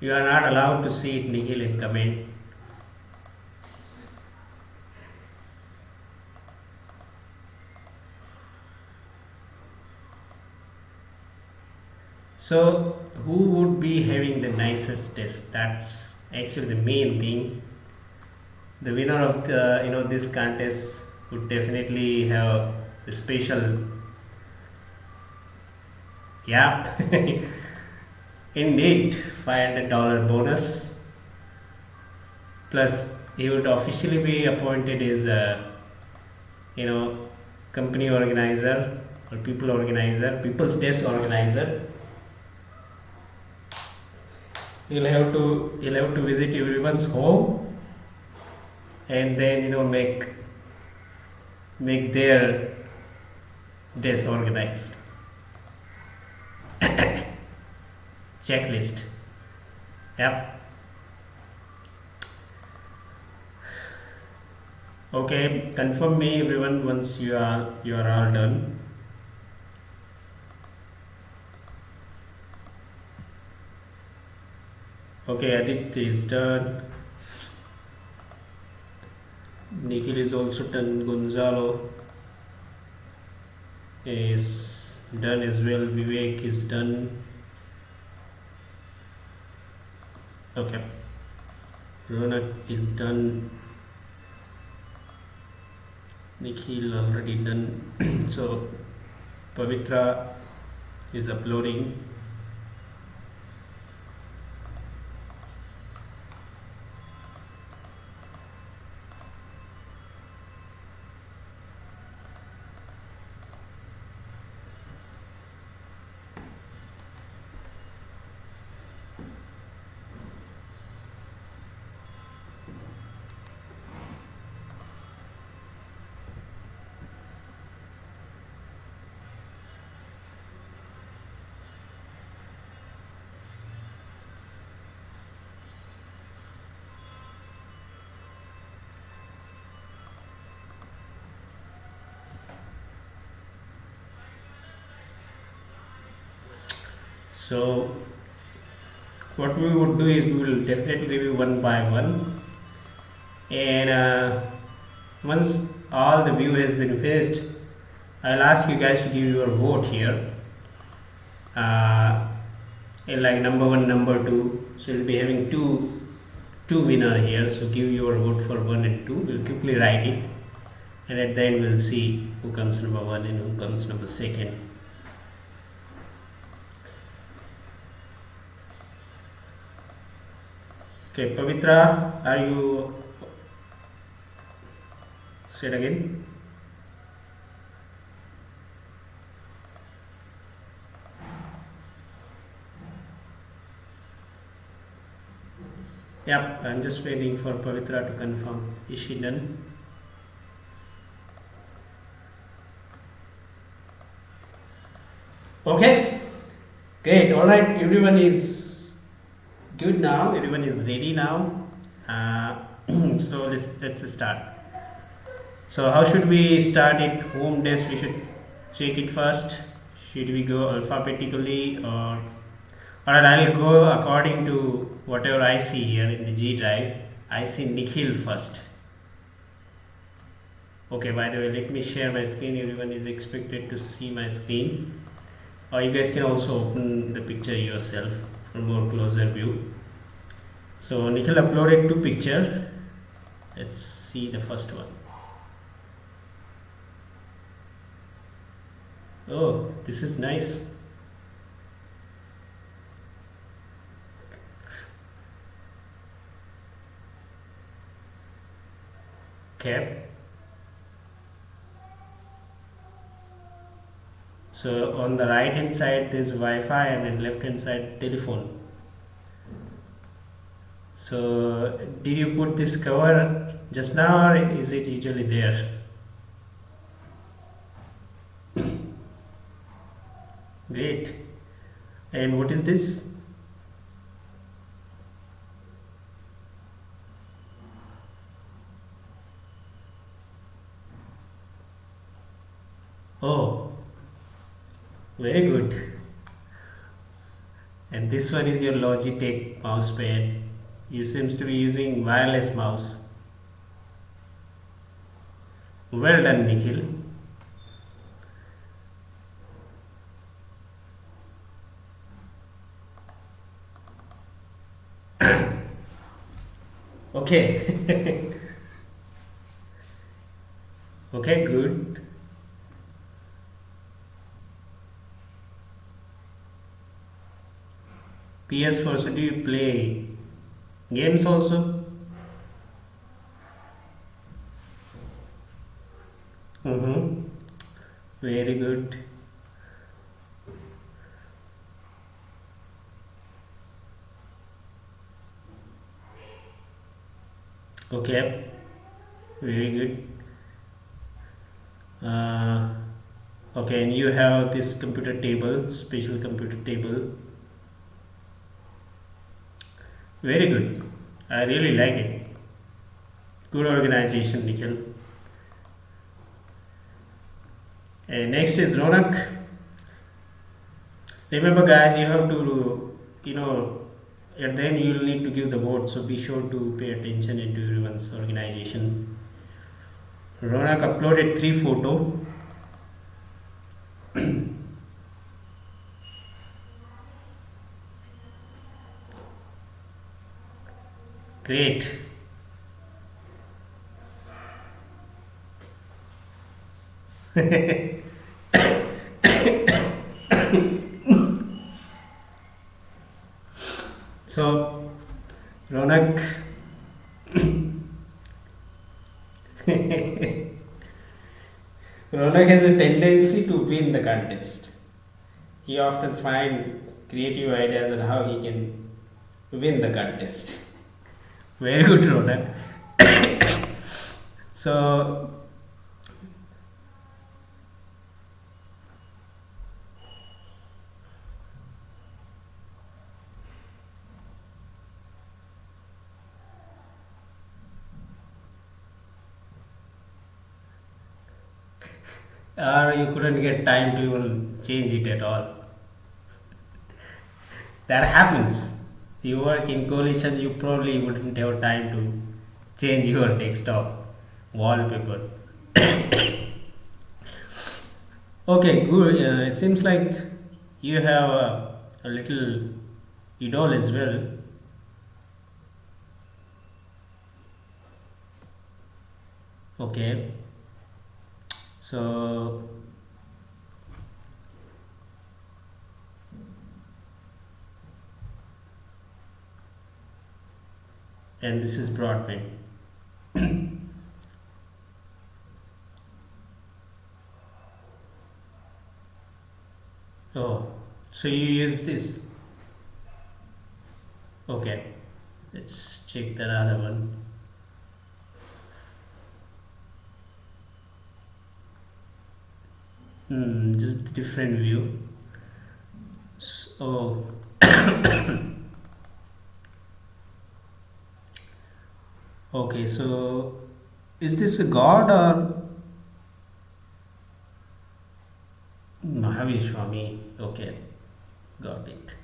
You are not allowed to see it, Nikhil, in comment. So, who would be having the nicest test? That's actually the main thing. The winner of the this contest would definitely have a special, yeah, indeed, $500 bonus. Plus, he would officially be appointed as a you know company organizer or people's test organizer. He'll have to visit everyone's home and then make their days organized. Checklist. Yep. Okay. Confirm me, everyone, once you are all done. Okay. Aditya is done. Nikhil is also done. Gonzalo is done as well. Vivek is done. Okay. Ronak is done. Nikhil already done. So Pavitra is uploading. So what we would do is we will definitely review one by one, and once all the view has been finished, I'll ask you guys to give your vote here. Uh, in like number one, number two. So we'll be having two winner here. So give your vote for one and two. We'll quickly write it, and at the end we'll see who comes number one and who comes number second. Okay, Pavitra, are you? Say it again. Yep, I'm just waiting for Pavitra to confirm. Is she done? Okay, great. All right, everyone is good now. Everyone is ready now. So let's start. So how should we start it? Home desk. We should check it first. Should we go alphabetically, or I'll go according to whatever I see here in the G drive. I see Nikhil first. Okay. By the way, let me share my screen. Everyone is expected to see my screen. Or you guys can also open the picture yourself for more closer view. So Nikhil uploaded two picture. Let's see the first one. Oh, this is nice. Cap. So on the right hand side there's Wi-Fi, and then left hand side telephone. So did you put this cover just now, or is it usually there? Great. And what is this? Oh, very good. And this one is your Logitech mouse pad. You seems to be using wireless mouse. Well done, Nikhil. Okay. Okay, good. PS4, so do you play games also? Mm-hmm. Very good. Okay, very good. Uh, okay, and you have this computer table, special computer table. Very good. I really like it. Good organization, Nikhil. And next is Ronak. Remember, guys, you have to, at the end you'll need to give the vote. So be sure to pay attention into everyone's organization. Ronak uploaded 3 photo. Great. So Ronak, Ronak has a tendency to win the contest. He often find creative ideas on how he can win the contest. Very good, Ronak. So, or you couldn't get time to even change it at all. That happens. You work in coalition, you probably wouldn't have time to change your desktop wallpaper. Okay, good. It seems like you have a little idol as well. Okay, so and this is broadband. Oh, so you use this. Okay, let's check the other one. Just different view. So, okay, so is this a god or Mahavishwami? Okay, got it.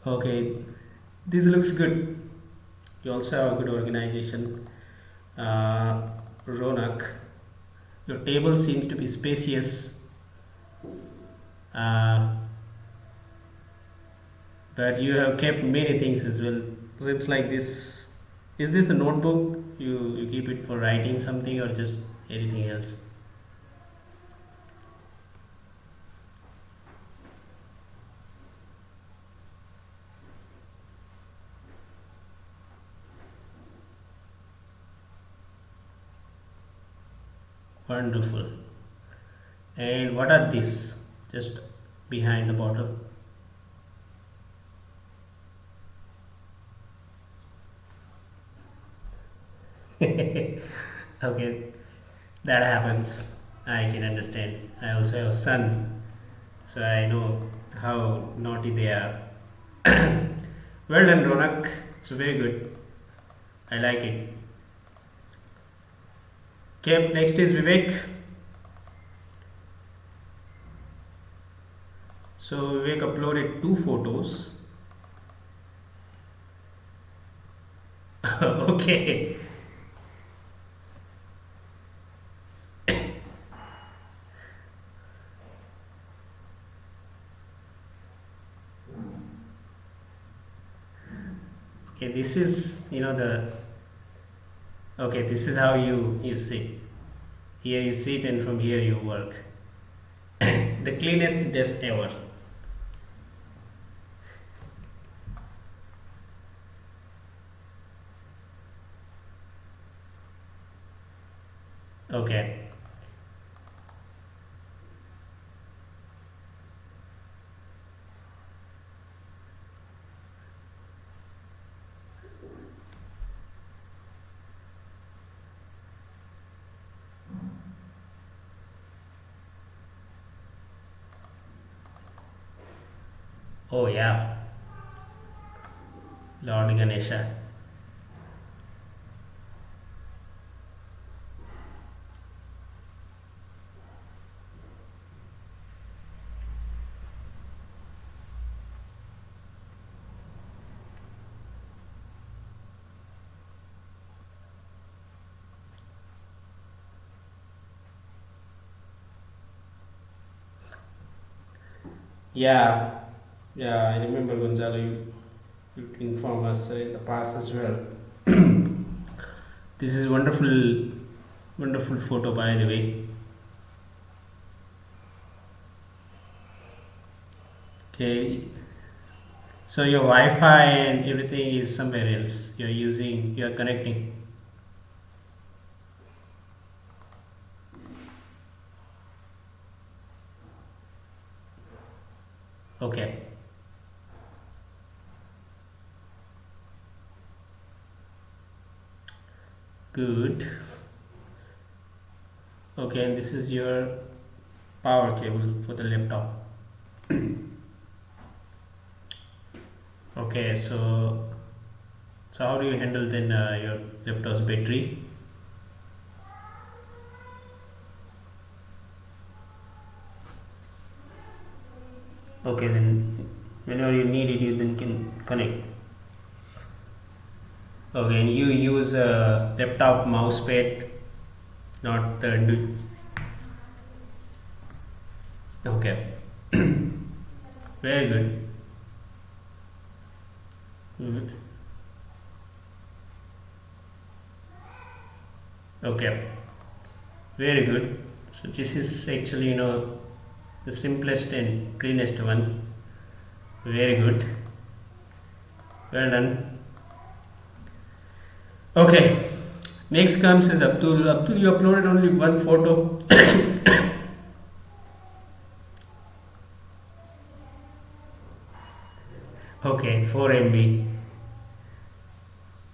Okay, this looks good. You also have a good organization. Ronak, your table seems to be spacious, uh, but you have kept many things as well. Seems like this. Is this a notebook? You keep it for writing something or just anything else? Wonderful. And what are these? Just behind the bottle. Okay, that happens. I can understand. I also have a son, so I know how naughty they are. Well done, Ronak. It's very good. I like it. Okay, next is Vivek. So Vivek uploaded two photos. Okay. Okay, this is the okay. This is how you sit. Here you sit, and from here you work. The cleanest desk ever. Okay. Oh yeah, Lord Ganesha. Yeah, yeah. I remember Gonzalo. You inform us in the past as well. This is wonderful, wonderful photo by the way. Okay, so your Wi-Fi and everything is somewhere else. You're using, you're connecting. Okay, good. Okay, and this is your power cable for the laptop. Okay, so how do you handle then your laptop's battery? Okay, then whenever you need it, you then can connect. Okay, and you use a laptop mouse pad, not the. Okay, very good. Mhm. Okay, very good. So this is actually the simplest and cleanest one. Very good. Well done. Okay. Next comes is Abdul. Abdul, you uploaded only one photo. Okay, 4 MB.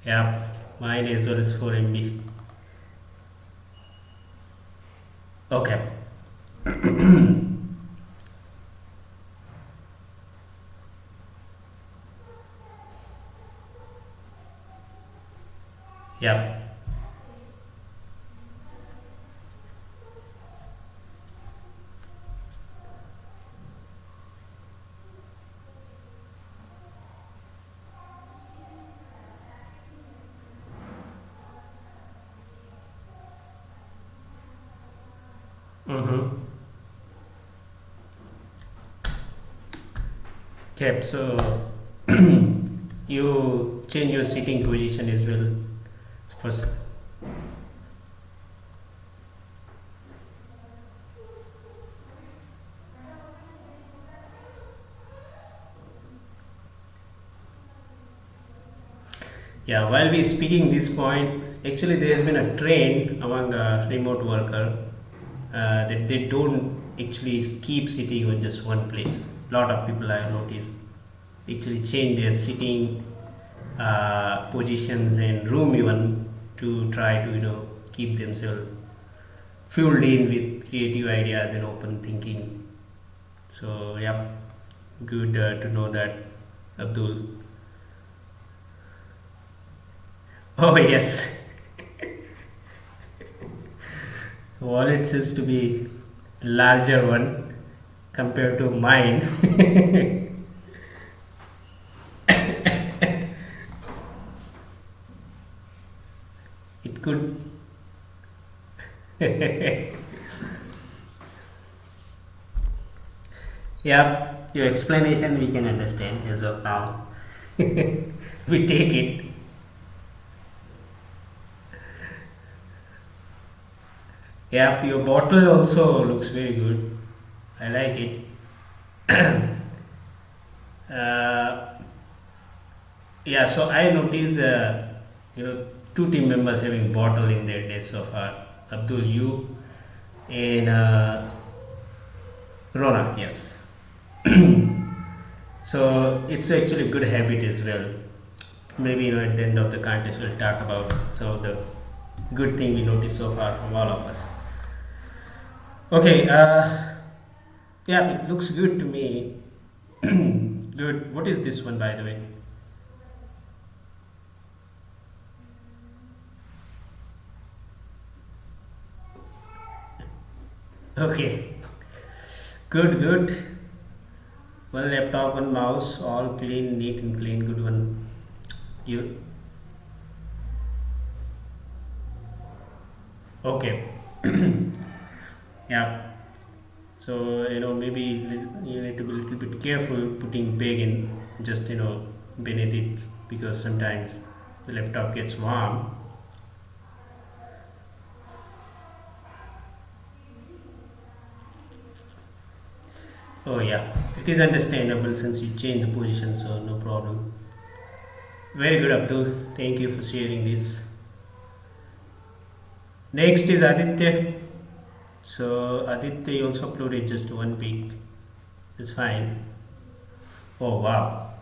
Yeah, mine as well as 4 MB. Okay. Yeah. Mm-hmm. Okay, so you change your sitting position as well. First, yeah. While we speaking this point, actually there has been a trend among remote worker that they don't actually keep sitting on just one place. Lot of people I noticed actually change their sitting positions and room even to try to keep themselves fueled in with creative ideas and open thinking. So yeah, good to know that, Abdul. Oh yes, wallet seems to be larger one compared to mine. It could. Yeah, your explanation we can understand as of now. We take it. Yeah, your bottle also looks very good. I like it. uh, yeah, so I noticed, two team members having bottle in their days so far. Abdul, you and Ronak, yes. So it's actually a good habit as well. Maybe at the end of the contest we'll talk about some of the good thing we noticed so far from all of us. Okay, yeah, it looks good to me. Good. What is this one, by the way? Okay, good, good. One laptop, one mouse, all clean, neat, and clean. Good one. You okay? Yeah. So maybe you need to be a little bit careful putting bag in just beneath it, because sometimes the laptop gets warm. Oh yeah, it is understandable since you change the position, so no problem. Very good, Abdul. Thank you for sharing this. Next is Aditya. So Aditya you also uploaded just one pic. It's fine. Oh wow.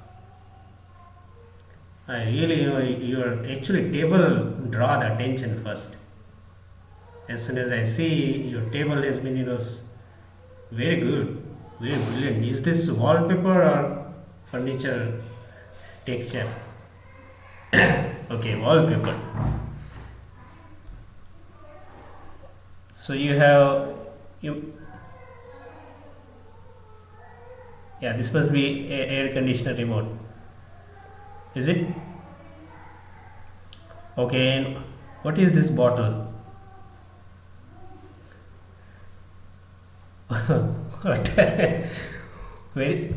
I really, your actually table draw the attention first. As soon as I see your table has been, very good, very brilliant. Is this wallpaper or furniture texture? Okay, wallpaper. So you have you. Yeah, this must be air conditioner remote. Is it? Okay, and what is this bottle? What? Very.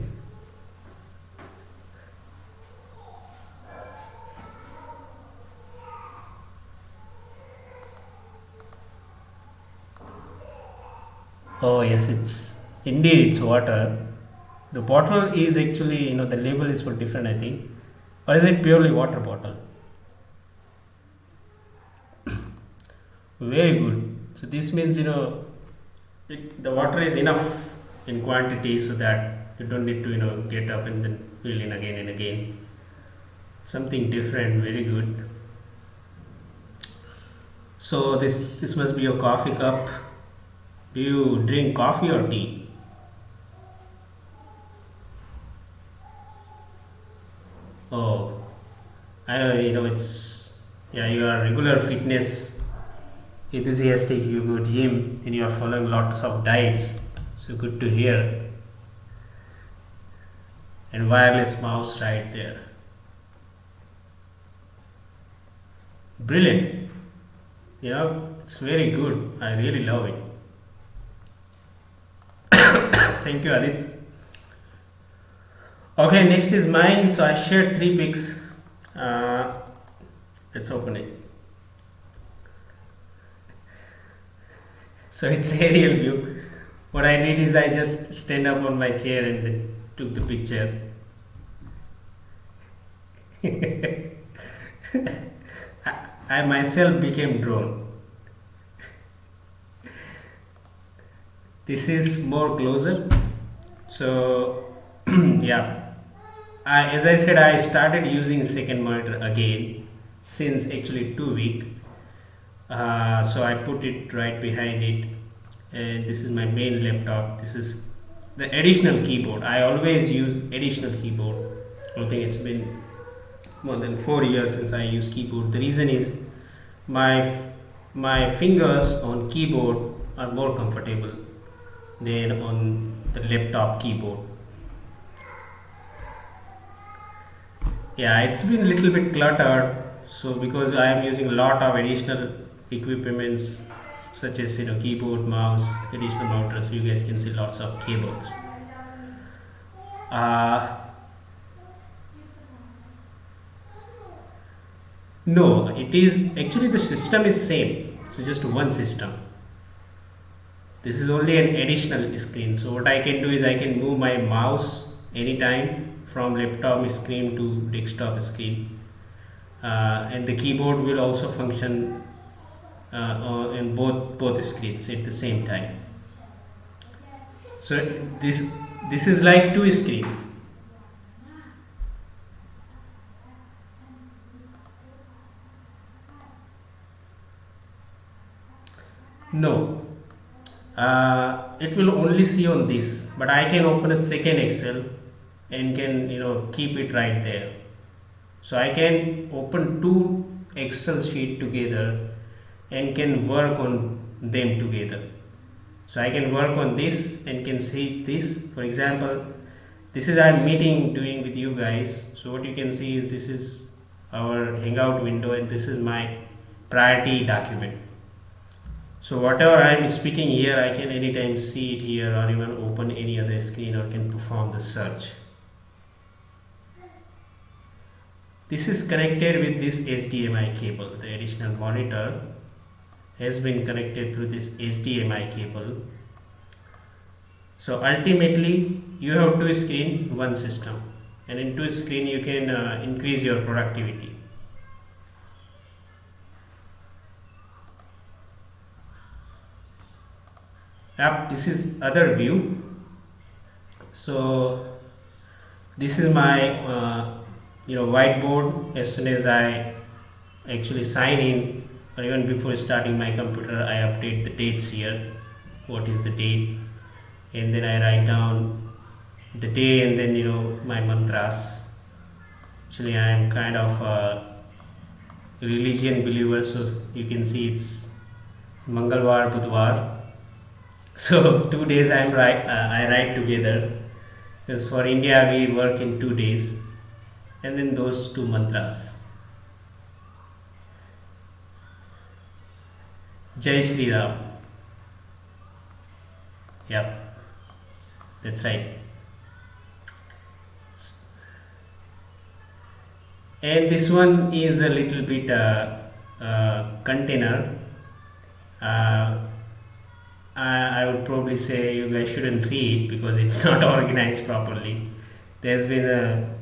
Oh yes, it's indeed it's water. The bottle is actually, the label is for different, I think, or is it purely water bottle? Very good. So this means the water is enough in quantity so that you don't need to get up and then fill in again and again. Something different. Very good. So this must be your coffee cup. Do you drink coffee or tea? Oh, I know. It's yeah. You are regular fitness enthusiastic. You go gym and you are following lots of diets. So good to hear. And wireless mouse right there. Brilliant. It's very good. I really love it. Thank you, Adit. Okay, next is mine. So I shared three pics. Uh, let's open it. So it's aerial view. What I did is I just stand up on my chair and then took the picture. I myself became drone. This is more closer. So yeah, as I said, I started using second monitor again since actually 2 week. So I put it right behind it, and this is my main laptop. This is the additional keyboard. I always use additional keyboard. I think it's been more than 4 years since I use keyboard. The reason is my my fingers on keyboard are more comfortable. than on the laptop keyboard. Yeah, it's been a little bit cluttered. So because I am using a lot of additional equipments such as keyboard, mouse, additional monitors, you guys can see lots of cables. Uh, no, it is actually the system is same. It's just one system. This is only an additional screen. So what I can do is I can move my mouse anytime from laptop screen to desktop screen, and the keyboard will also function in both screens at the same time. So this is like two screen. No, it will only see on this, but I can open a second Excel and can keep it right there. So I can open two Excel sheet together and can work on them together. So I can work on this and can see this. For example, this is our meeting doing with you guys. So what you can see is this is our hangout window and this is my priority document. So whatever I am speaking here, I can anytime see it here or even open any other screen or can perform the search. This is connected with this HDMI cable. The additional monitor has been connected through this HDMI cable. So ultimately you have two screen, one system, and in two screen you can increase your productivity. Yep, this is other view. So this is my whiteboard. As soon as I actually sign in or even before starting my computer, I update the dates here. What is the date? And then I write down the day and then my mantras. Actually, I am kind of a religion believer, so you can see it's Mangalwar, Budwar. So 2 days I write together because for India we work in 2 days, and then those two mantras. Jai Shri Ram. Yep, that's right. And this one is a little bit container. Uh, I would probably say you guys shouldn't see it because it's not organized properly. There's been a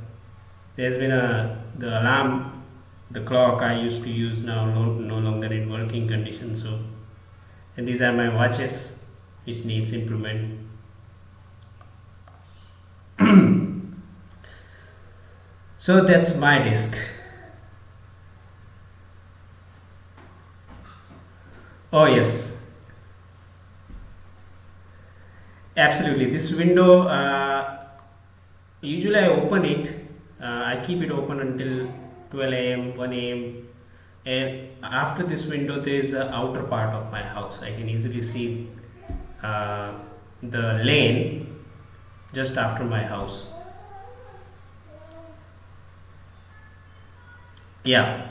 the alarm, the clock I used to use now no longer in working condition. So, and these are my watches which needs improvement. So that's my desk. Oh yes, absolutely. This window, usually I open it. I keep it open until 12 a.m., 1 a.m. And after this window, there is the outer part of my house. I can easily see uh, the lane just after my house. Yeah,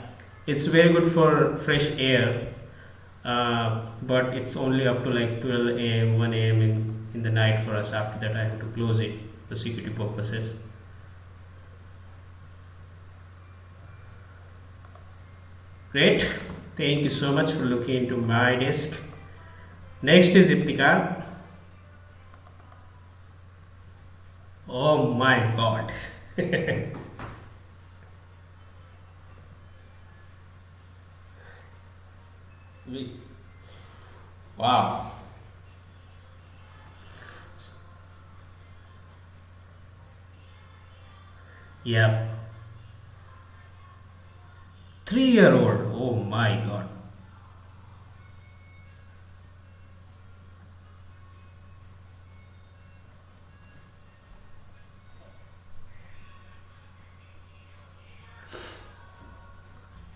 it's very good for fresh air, but it's only up to like 12 a.m., 1 a.m. In the night for us. After that, I have to close it for security purposes. Great. Thank you so much for looking into my desk. Next is Iptikar. Oh my god. We- wow. Yeah. 3 year old. Oh my god.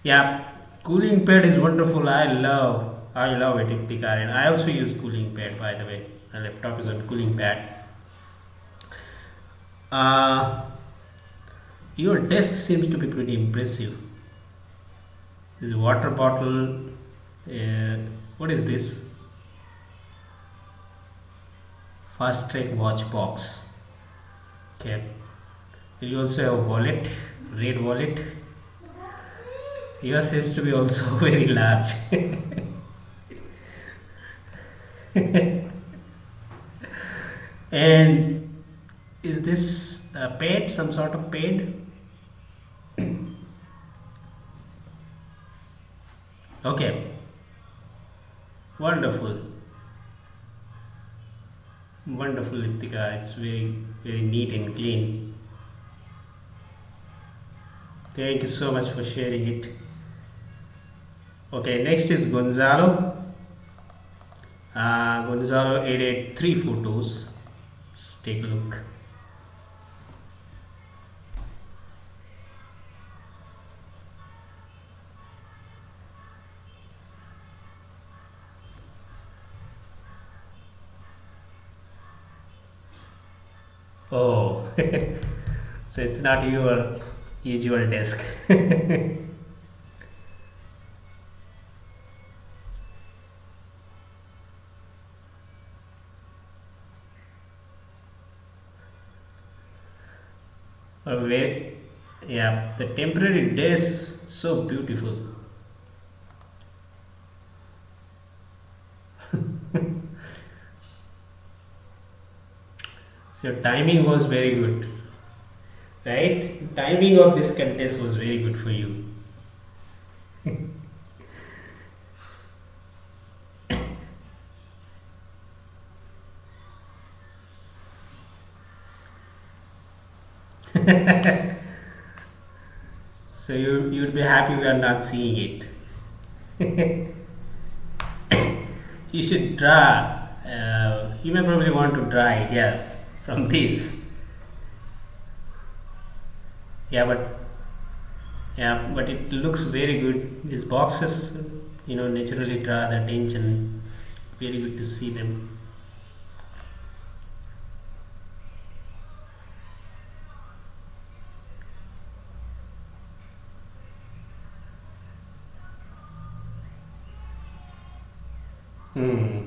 Yeah. Cooling pad is wonderful. I love it, Iptikar. And I also use cooling pad, by the way. My laptop is on cooling pad. Uh, your desk seems to be pretty impressive. This water bottle. Uh, what is this? Fast track watch box. Okay. You also have a wallet, red wallet. Yours seems to be also very large. And is this a pad, some sort of pad? Okay, wonderful, wonderful, Ritika. It's very, very neat and clean. Thank you so much for sharing it. Okay, next is Gonzalo. Gonzalo added three photos. Let's take a look. Oh, so it's not your usual desk. Where, yeah, the temporary desk so beautiful. So your timing was very good, right? Timing of this contest was very good for you. So you'd be happy we are not seeing it. You should draw. You may probably want to draw ideas from this. Yeah, but it looks very good. These boxes, naturally draw the attention. Very good to see them. Hmm.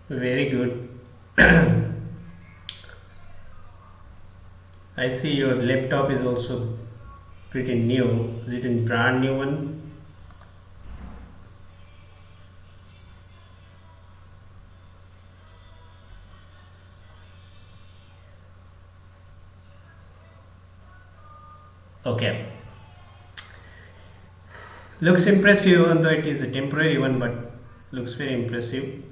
Very good. I see your laptop is also pretty new. Is it a brand new one? Okay. Looks impressive, although it is a temporary one, but looks very impressive.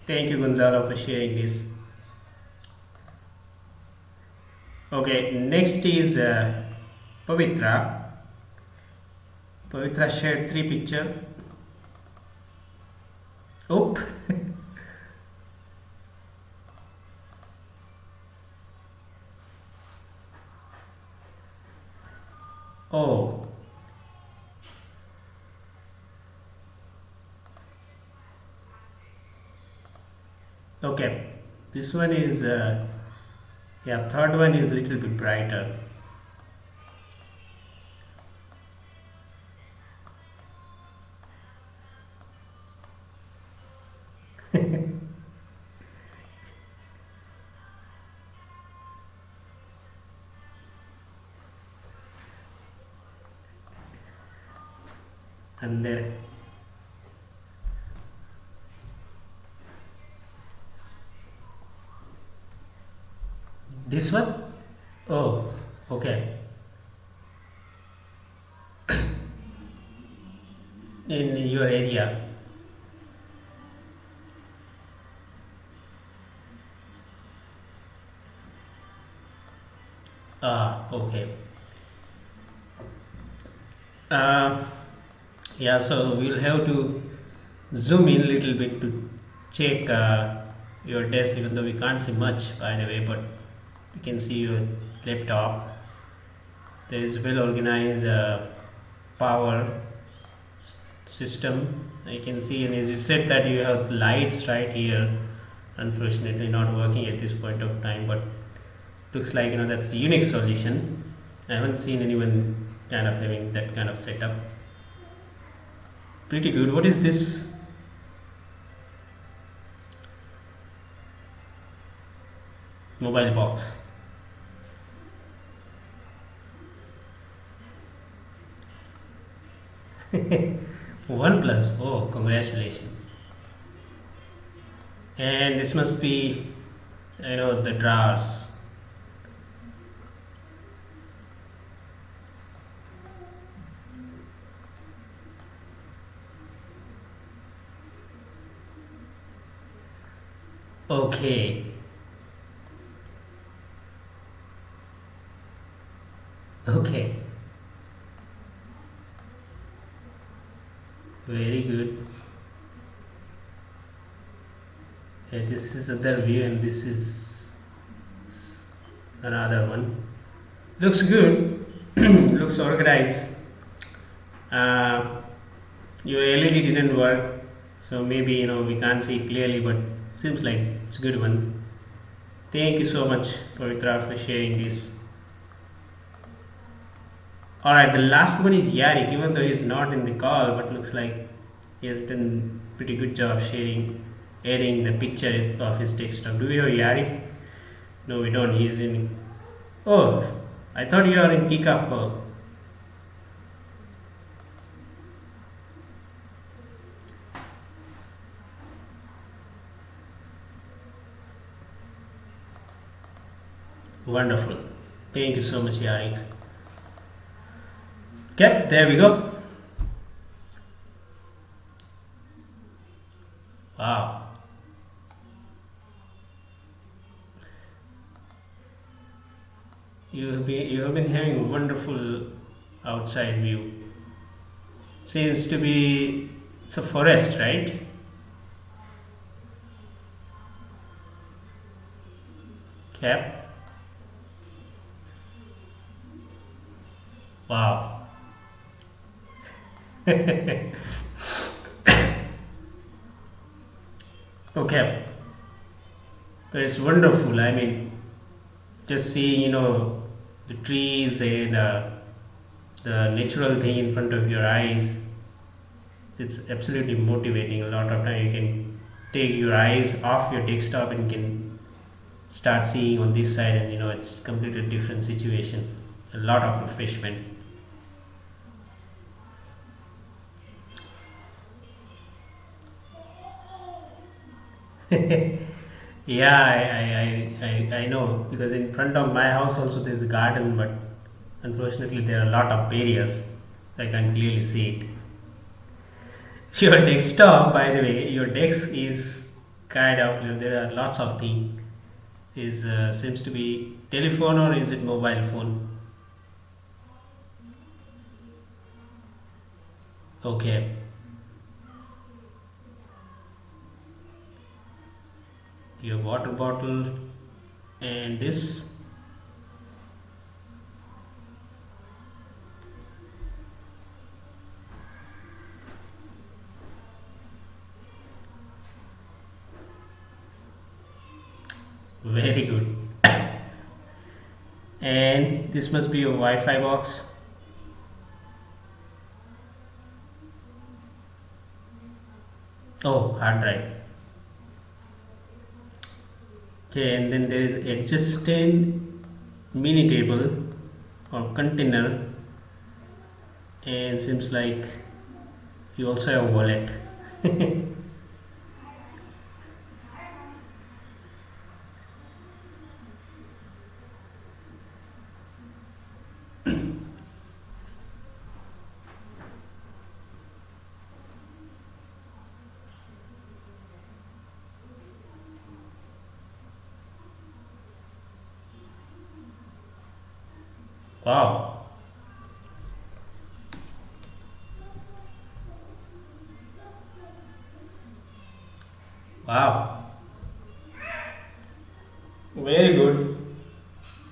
Thank you, Gonzalo, for sharing this. Okay, next is Pavitra. Pavitra shared three picture. Oop. Oh, okay. This one is, yeah, third one is a little bit brighter. And there, this one? Oh, okay. In your area. Ah, okay. Uh, yeah, so we'll have to zoom in a little bit to check your desk, even though we can't see much by the way, but you can see your laptop. There is well organized power system. I can see, and as you said that you have lights right here. Unfortunately, not working at this point of time, but looks like that's a unique solution. I haven't seen anyone kind of having that kind of setup. Pretty good. What is this? Mobile box. OnePlus. Oh, congratulations. And this must be, the drawers. Okay. Okay. Very good. This is other view, and this is another one. Looks good. Looks organized. Uh, your LED didn't work, so maybe we can't see it clearly, but seems like it's a good one. Thank you so much, Pavitra, for sharing this. All right, the last one is Yarik, even though he's not in the call, but looks like he has done pretty good job sharing, adding the picture of his desktop. Do we have Yarik? No, we don't. He's in. Oh, I thought you are in kickoff call. Wonderful. Thank you so much, Yarik. Yep, there we go. Wow. You have been having a wonderful outside view. Seems to be it's a forest, right? Cap. Wow. Okay. It's wonderful. I mean, just seeing the trees and the natural thing in front of your eyes, it's absolutely motivating. A lot of time you can take your eyes off your desktop and can start seeing on this side, and it's completely different situation. A lot of refreshment. Yeah, I know, because in front of my house also there's a garden, but unfortunately there are a lot of barriers. I can clearly see it. Your desktop, by the way, your desk is kind of, there are lots of things. Is seems to be telephone, or is it mobile phone? Okay, your water bottle, and this. Very good. And this must be a Wi-Fi box. Oh, hard drive. Okay, and then there is adjacent mini table or container, and seems like you also have wallet. Wow. Wow. Very good.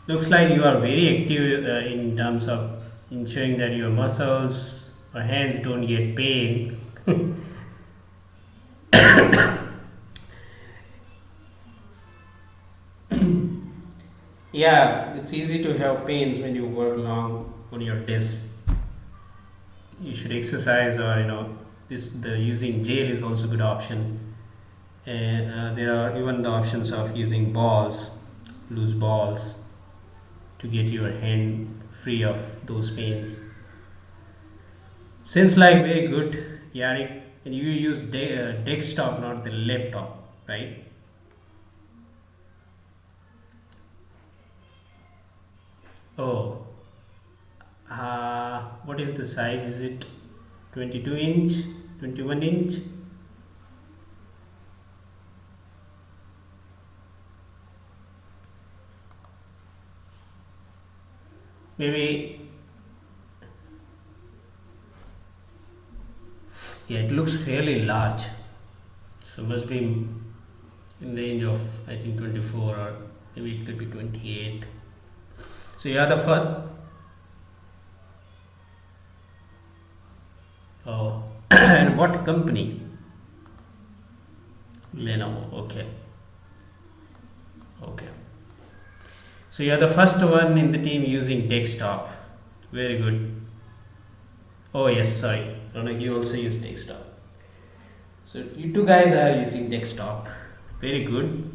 Looks like you are very active in terms of ensuring that your muscles or hands don't get pain. Yeah, it's easy to have pains when you work long on your desk. You should exercise, or this the using gel is also good option. And there are even the options of using balls, loose balls, to get your hand free of those pains. Seems like very good, Yarik. And you use desktop, not the laptop, right? Oh, what is the size? Is it 22 inch, 21 inch? Maybe, yeah, it looks fairly large. So must be in range of, I think, 24, or maybe it could be 28. So you are the first. Oh, and what company? Lenovo. Okay, okay. So you are the first one in the team using desktop. Very good. Oh yes, sorry. Ronak, you also use desktop. So you two guys are using desktop. Very good.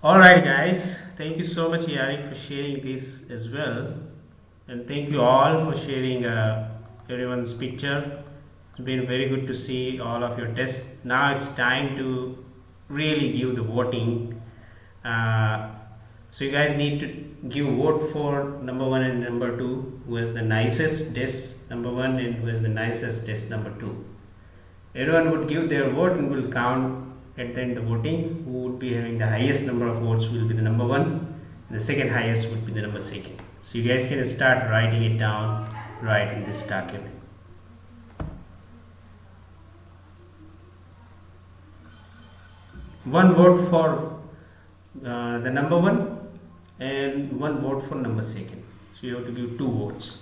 All right, guys. Thank you so much, Yarik, for sharing this as well, and thank you all for sharing everyone's picture. It's been very good to see all of your tests. Now it's time to really give the voting. Uh, so you guys need to give vote for number one and number two, who has the nicest desk number one and who has the nicest desk number two. Everyone would give their vote and will count at the end of the voting. Who would be having the highest number of votes will be the number one, and the second highest would be the number second. So you guys can start writing it down right in this document. One vote for the number one and one vote for number second. So you have to give two votes.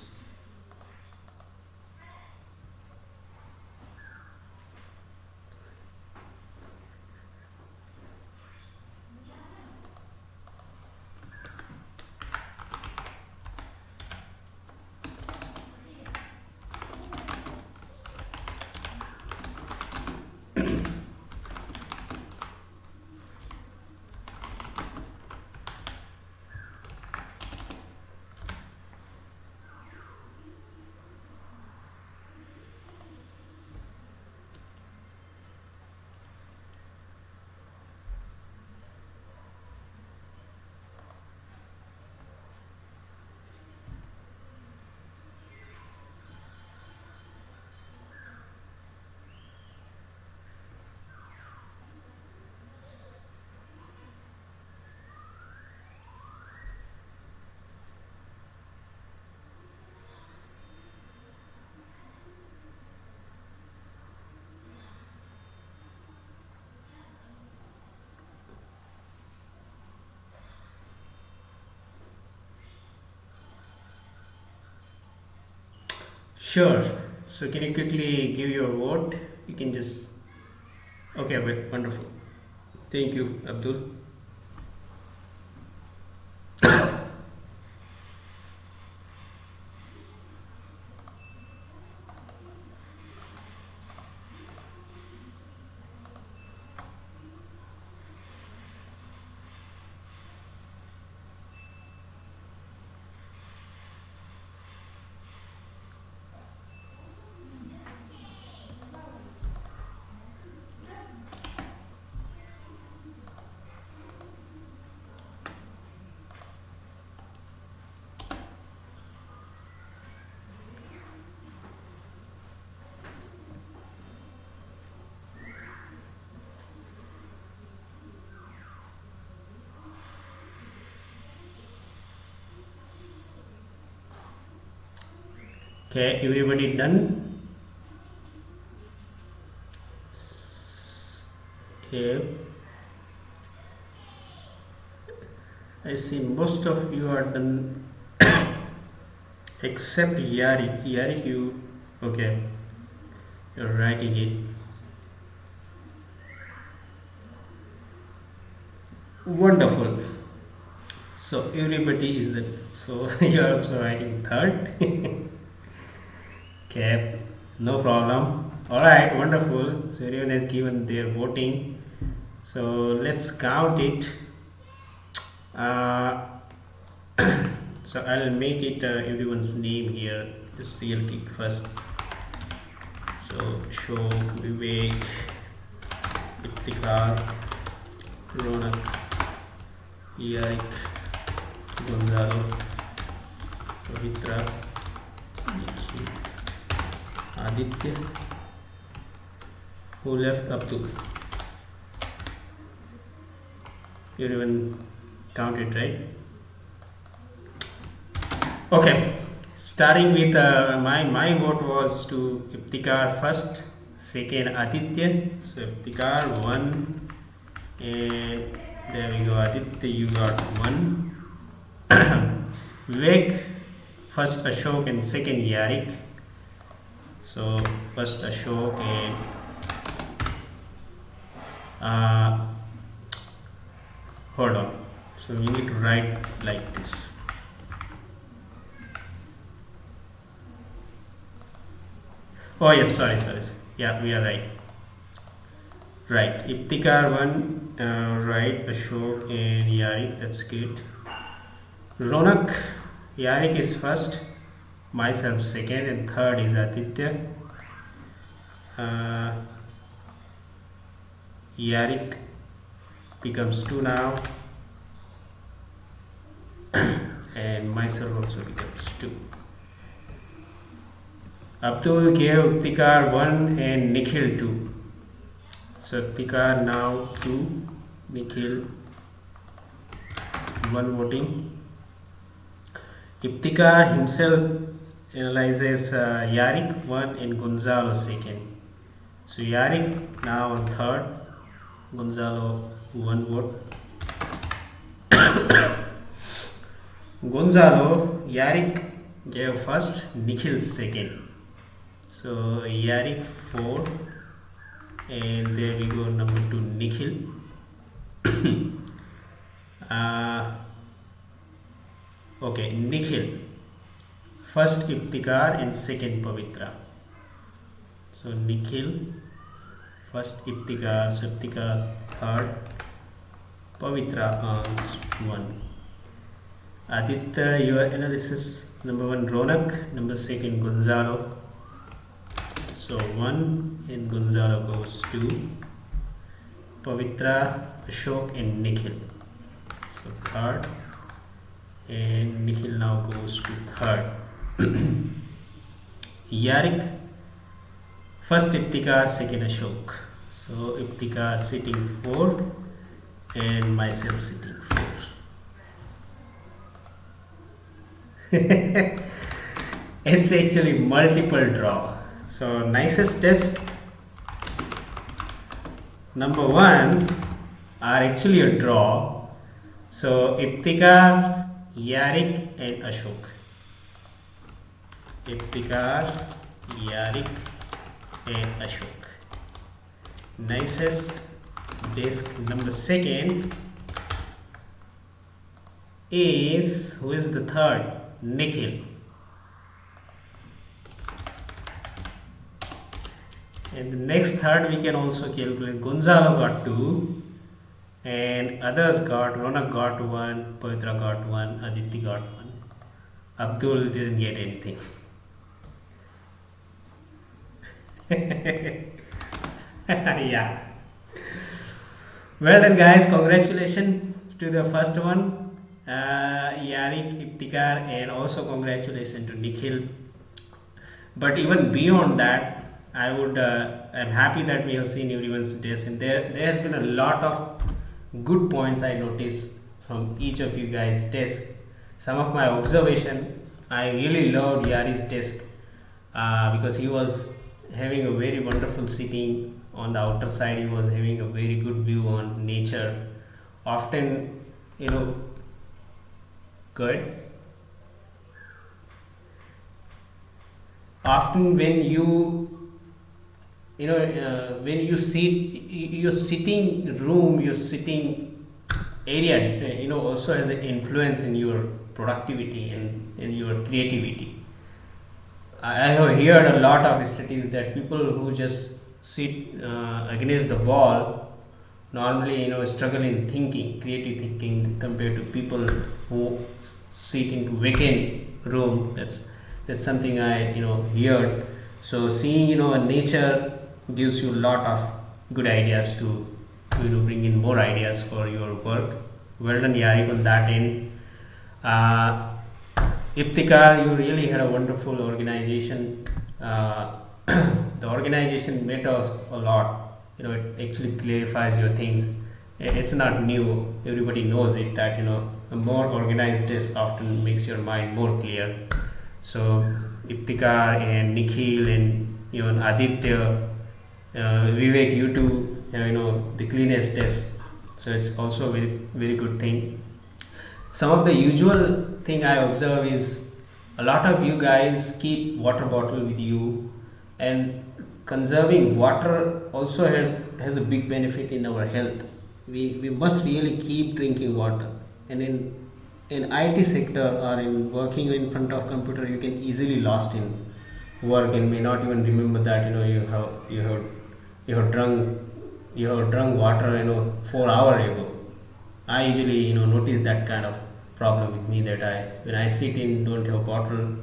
Sure. So can you quickly give your vote? You can just. Okay, wait, wonderful. Thank you, Abdul. Okay, everybody done? Okay. I see most of you are done except Yarik. Yarik, you okay? You're writing it. Wonderful. So everybody is the so you're also writing third. Okay, no problem. All right, wonderful. So everyone has given their voting. So let's count it. Uh, so I'll make it everyone's name here. Just real quick first. So Shok, Vivek, Iftikhar, Ronak, Yarik, Gonzalo, Pavitra, Nikhil, Aditya. Who left? Abdul. Everyone counted, right? Okay. Starting with my vote was to Iftikhar first, second Aditya. So Iftikhar 1, and there we go. Aditya, you got 1. Vivek, first Ashok and second Yarik. So first Ashok and hold on. So we need to write like this. Oh yes, sorry. Yeah, we are right. Right, Iftikhar 1, right, Ashok and Yarik, that's good. Ronak, Yarik is first, myself second, and third is Aditya. Yarik becomes 2 now, and myself also becomes 2. Abdul gave Iftikhar 1 and Nikhil 2. So Iftikhar now 2, Nikhil 1 voting. Iftikhar himself analyzes Yarik 1 and Gonzalo 2nd. So Yarik now on 3rd, Gonzalo 1 vote. Gonzalo, Yarik gave first, Nikhil 2nd. So Yarik 4, and there we go, number 2 Nikhil. Okay, Nikhil first Iftikhar and second Pavitra. So Nikhil first, Iftikhar, so Iftikhar 3rd, Pavitra earns 1. Aditya, your analysis: number 1 Ronak, number 2 Gonzalo. So 1 and Gonzalo goes 2. Pavitra, Ashok and Nikhil. So 3rd, and Nikhil now goes to 3rd. Yarik, first Iftikhar, second Ashok. So Iftikhar sitting 4 and myself sitting 4. It's actually multiple draw. So nicest desk number 1 are actually a draw. So Iftikhar, Yarik and Ashok. Iftikhar, Yarik and Ashok. Nicest desk number 2 is, who is the 3rd? Nikhil. And the next 3rd we can also calculate. Gonzalo got 2 and others got, Ronak got 1, Pavitra got 1, Aditya got 1. Abdul didn't get anything. Yeah. Well done guys, congratulations to the first one. Yarik, Iftikhar, and also congratulations to Nikhil. But even beyond that, I'm happy that we have seen everyone's desk, and there has been a lot of good points I noticed from each of you guys' desk. Some of my observation, I really loved Yari's desk because he was having a very wonderful sitting on the outer side. He was having a very good view on nature. Often, Good. Often when when you sit, your sitting room, your sitting area, also has an influence in your productivity and in your creativity. I have heard a lot of studies that people who just sit against the wall normally struggle in thinking, creative thinking, compared to people who sit into vacant room. That's something I heard. So seeing a nature gives you a lot of good ideas to bring in more ideas for your work. Well done, Yarik, on that end. uh, Iptikar, you really had a wonderful organization. The organization matters a lot. It actually clarifies your things. It's not new. Everybody knows it that a more organized desk often makes your mind more clear. So Iptikar and Nikhil and even Aditya, Vivek, you two have the cleanest desk. So it's also a very very good thing. Some of the usual thing I observe is a lot of you guys keep water bottle with you, and conserving water also has a big benefit in our health. We must really keep drinking water. And in IT sector or in working in front of computer, you can easily lost in work and may not even remember that you have drunk water 4 hours ago. I usually notice that kind of problem with me, that I when I sit in don't have bottle,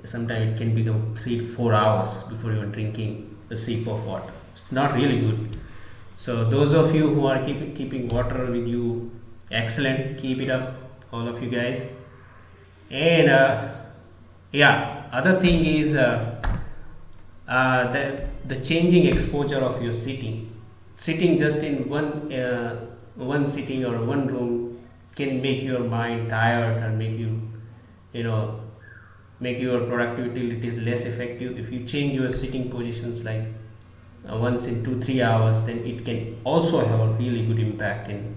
sometimes it can become 3 to 4 hours before you're drinking a sip of water. It's not really good. So those of you who are keeping water with you, excellent, keep it up, all of you guys. And yeah, other thing is the changing exposure of your sitting just in one sitting or one room can make your mind tired and you know make your productivity little less effective. If you change your sitting positions like once in 2 3 hours, then it can also have a really good impact in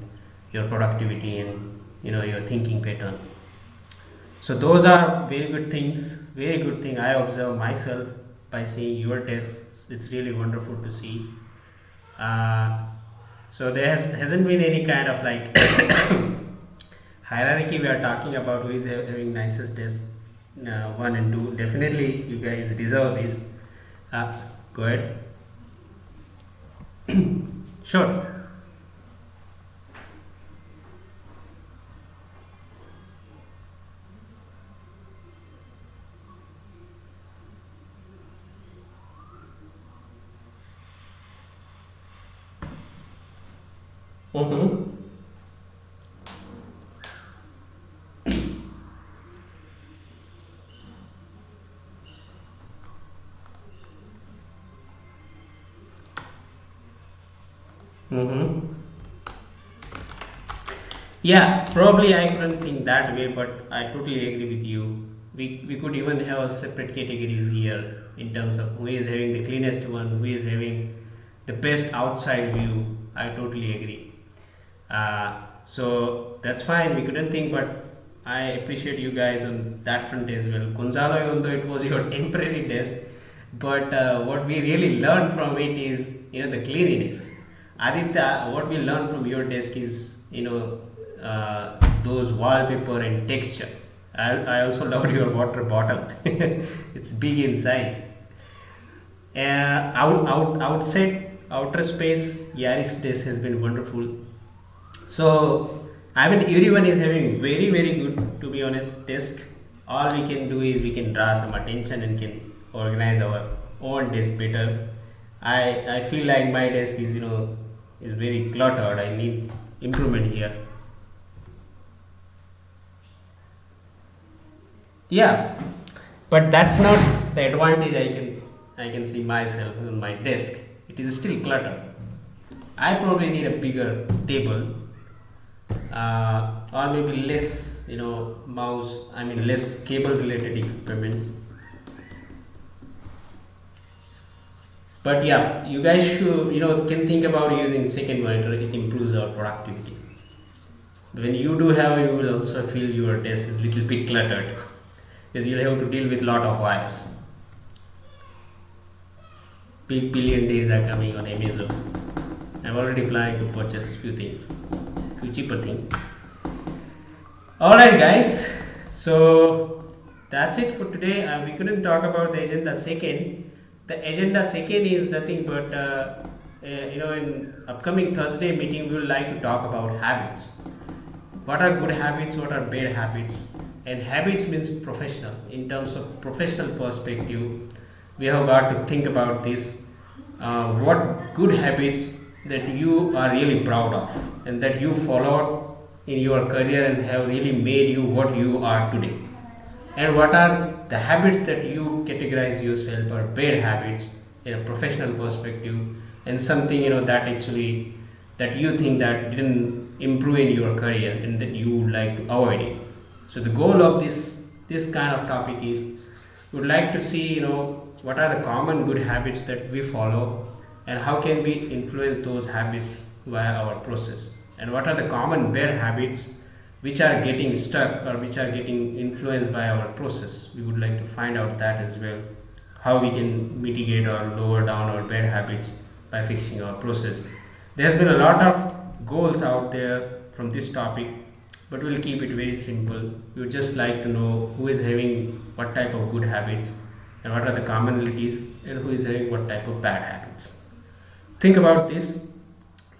your productivity and your thinking pattern. So those are very good things, very good thing I observe myself by seeing your tests. It's really wonderful to see. uh, so hasn't been any kind of like hierarchy we are talking about who is having nicest desk, one and two. Definitely you guys deserve this. uh, Go ahead. Sure. Mm-hmm. Mm-hmm. Yeah, probably I couldn't think that way, but I totally agree with you. We could even have separate categories here in terms of who is having the cleanest one, who is having the best outside view. I totally agree. So that's fine. We couldn't think, but I appreciate you guys on that front as well. Gonzalo, even though it was your temporary desk, but what we really learned from it is the cleanliness. Aditya, what we learned from your desk is those wallpaper and texture. I also loved your water bottle. It's big inside. Outside outer space, Yarik's desk has been wonderful. So I mean everyone is having very very good, to be honest, desk. All we can do is we can draw some attention and can organize our own desk better. I feel like my desk is very cluttered. I need improvement here. Yeah, but that's not the advantage. I can see myself on my desk. It is still cluttered. I probably need a bigger table, or maybe less mouse, I mean less cable related equipments. But yeah, you guys should can think about using second monitor. It improves our productivity. When you do have, you will also feel your desk is little bit cluttered because you'll have to deal with lot of wires. Big billion days are coming on Amazon. I'm already planning to purchase few things, few cheaper things. Alright guys, so that's it for today. We couldn't talk about the agenda second. The agenda second is nothing but in upcoming Thursday meeting we would like to talk about habits. What are good habits, what are bad habits, and habits means professional. In terms of professional perspective, we have got to think about this. What good habits that you are really proud of and that you followed in your career and have really made you what you are today, and what are the habits that you categorize yourself or bad habits in a professional perspective, and something that actually that you think that didn't improve in your career and that you would like to avoid it. So the goal of this kind of topic is we would like to see what are the common good habits that we follow and how can we influence those habits via our process, and what are the common bad habits which are getting stuck or which are getting influenced by our process. We would like to find out that as well, how we can mitigate or lower down our bad habits by fixing our process. There's been a lot of goals out there from this topic, but we'll keep it very simple. We would just like to know who is having what type of good habits and what are the commonalities, and who is having what type of bad habits. Think about this.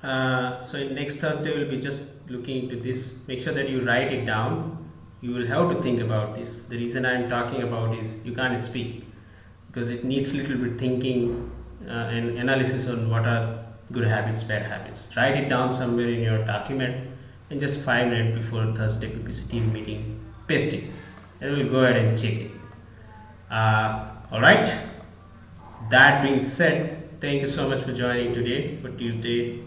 So in next Thursday we'll be just looking into this. Make sure that you write it down. You will have to think about this. The reason I'm talking about is you can't speak because it needs little bit thinking and analysis on what are good habits, bad habits. Write it down somewhere in your document and just 5 minutes before Thursday PPC team meeting, paste it, and we'll go ahead and check it. All right. That being said, thank you so much for joining today for Tuesday.